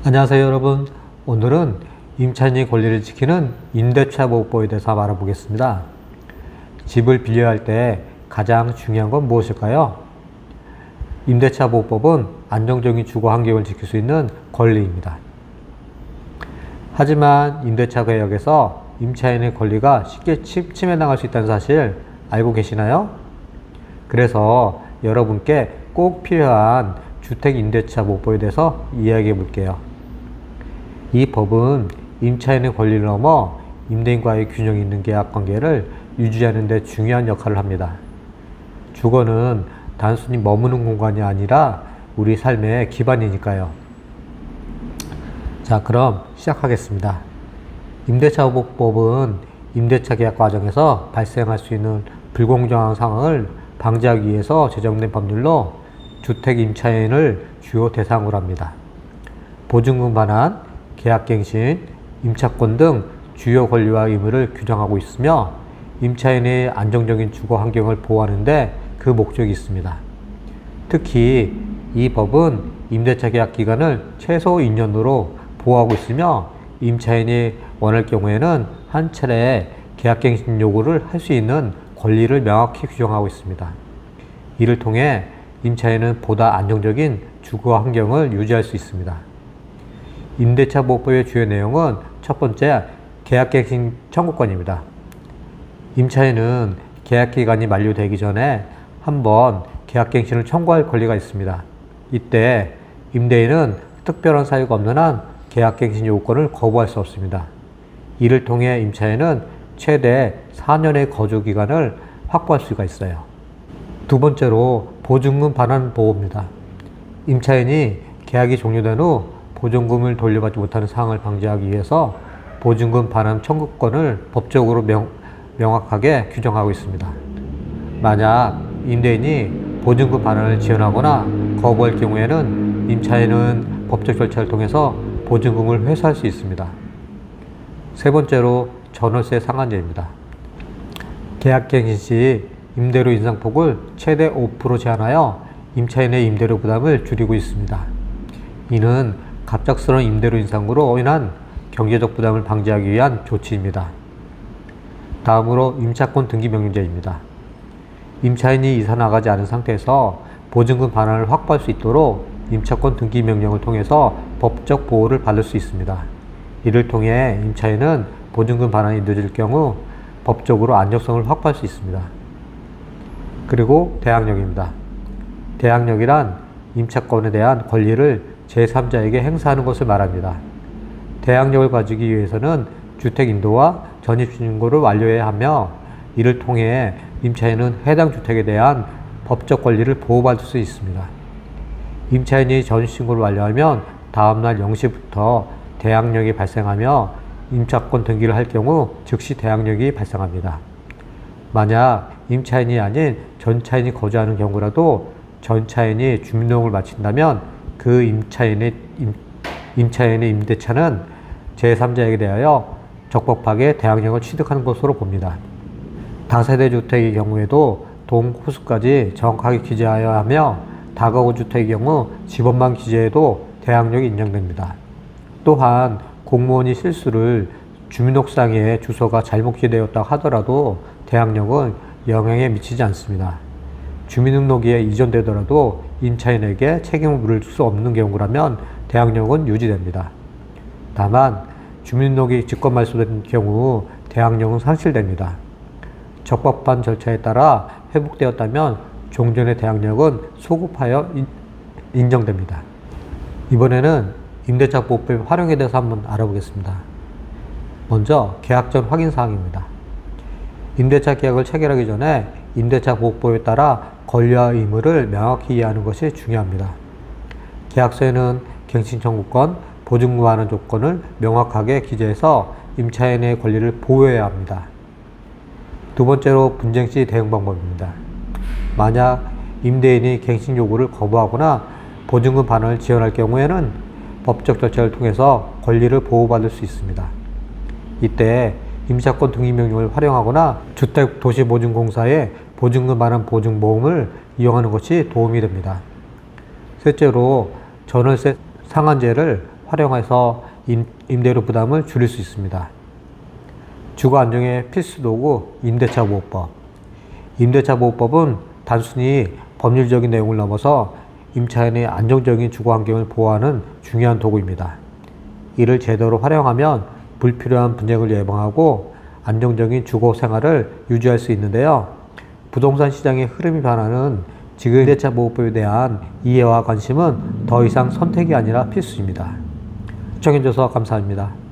안녕하세요 여러분. 오늘은 임차인의 권리를 지키는 임대차 보호법에 대해서 알아보겠습니다. 집을 빌려야 할 때 가장 중요한 건 무엇일까요? 임대차 보호법은 안정적인 주거 환경을 지킬 수 있는 권리입니다. 하지만 임대차 계약에서 임차인의 권리가 쉽게 침해당할 수 있다는 사실 알고 계시나요? 그래서 여러분께 꼭 필요한 주택임대차 보호법에 대해서 이야기해 볼게요. 이 법은 임차인의 권리를 넘어 임대인과의 균형 있는 계약 관계를 유지하는 데 중요한 역할을 합니다. 주거는 단순히 머무는 공간이 아니라 우리 삶의 기반이니까요. 자, 그럼 시작하겠습니다. 임대차 보호법은 임대차 계약 과정에서 발생할 수 있는 불공정한 상황을 방지하기 위해서 제정된 법률로 주택 임차인을 주요 대상으로 합니다. 보증금 반환, 계약갱신, 임차권 등 주요 권리와 의무를 규정하고 있으며 임차인의 안정적인 주거 환경을 보호하는 데 그 목적이 있습니다. 특히 이 법은 임대차 계약 기간을 최소 2년으로 보호하고 있으며 임차인이 원할 경우에는 한 차례 계약갱신 요구를 할 수 있는 권리를 명확히 규정하고 있습니다. 이를 통해 임차인은 보다 안정적인 주거 환경을 유지할 수 있습니다. 임대차 보호법의 주요 내용은 첫 번째, 계약갱신 청구권입니다. 임차인은 계약기간이 만료되기 전에 한번 계약갱신을 청구할 권리가 있습니다. 이때 임대인은 특별한 사유가 없는 한 계약갱신 요구권을 거부할 수 없습니다. 이를 통해 임차인은 최대 4년의 거주기간을 확보할 수가 있어요. 두 번째로, 보증금 반환 보호입니다. 임차인이 계약이 종료된 후 보증금을 돌려받지 못하는 상황을 방지하기 위해서 보증금 반환 청구권을 법적으로 명확하게 규정하고 있습니다. 만약 임대인이 보증금 반환을 지연하거나 거부할 경우에는 임차인은 법적 절차를 통해서 보증금을 회수할 수 있습니다. 세 번째로, 전월세 상한제입니다. 계약갱신 시 임대료 인상폭을 최대 5% 제한하여 임차인의 임대료 부담을 줄이고 있습니다. 이는 갑작스러운 임대료 인상으로 인한 경제적 부담을 방지하기 위한 조치입니다. 다음으로 임차권 등기 명령제입니다. 임차인이 이사 나가지 않은 상태에서 보증금 반환을 확보할 수 있도록 임차권 등기 명령을 통해서 법적 보호를 받을 수 있습니다. 이를 통해 임차인은 보증금 반환이 늦을 경우 법적으로 안정성을 확보할 수 있습니다. 그리고 대항력입니다. 대항력이란 임차권에 대한 권리를 제3자에게 행사하는 것을 말합니다. 대항력을 가지기 위해서는 주택 인도와 전입신고를 완료해야 하며 이를 통해 임차인은 해당 주택에 대한 법적 권리를 보호받을 수 있습니다. 임차인이 전입신고를 완료하면 다음날 0시부터 대항력이 발생하며 임차권 등기를 할 경우 즉시 대항력이 발생합니다. 만약 임차인이 아닌 전차인이 거주하는 경우라도 전차인이 주민등록을 마친다면 그 임차인의 임대차는 제3자에게 대하여 적법하게 대항력을 취득하는 것으로 봅니다. 다세대 주택의 경우에도 동호수까지 정확하게 기재하여야 하며 다가구 주택의 경우 집원만 기재해도 대항력이 인정됩니다. 또한 공무원이 실수를 주민등록상에 주소가 잘못 기재되었다 하더라도 대항력은 영향에 미치지 않습니다. 주민등록이 이전되더라도 임차인에게 책임을 물을 수 없는 경우라면 대항력은 유지됩니다. 다만 주민등록이 직권 말소된 경우 대항력은 상실됩니다. 적법한 절차에 따라 회복되었다면 종전의 대항력은 소급하여 인정됩니다. 이번에는 임대차 보호법의 활용에 대해서 한번 알아보겠습니다. 먼저 계약 전 확인 사항입니다. 임대차 계약을 체결하기 전에 임대차 보호법에 따라 권리와 의무를 명확히 이해하는 것이 중요합니다. 계약서에는 갱신 청구권, 보증금 반환 조건을 명확하게 기재해서 임차인의 권리를 보호해야 합니다. 두 번째로, 분쟁 시 대응 방법입니다. 만약 임대인이 갱신 요구를 거부하거나 보증금 반환을 지연할 경우에는 법적 절차를 통해서 권리를 보호받을 수 있습니다. 이때 임차권 등기 명령을 활용하거나 주택도시보증공사의 보증금 반환 보증보험을 이용하는 것이 도움이 됩니다. 셋째로, 전월세 상한제를 활용해서 임대료 부담을 줄일 수 있습니다. 주거 안정의 필수 도구 임대차 보호법. 임대차 보호법은 단순히 법률적인 내용을 넘어서 임차인의 안정적인 주거 환경을 보호하는 중요한 도구입니다. 이를 제대로 활용하면 불필요한 분쟁을 예방하고 안정적인 주거 생활을 유지할 수 있는데요. 부동산 시장의 흐름이 변하는 지금 임대차 보호법에 대한 이해와 관심은 더 이상 선택이 아니라 필수입니다. 시청해주셔서 감사합니다.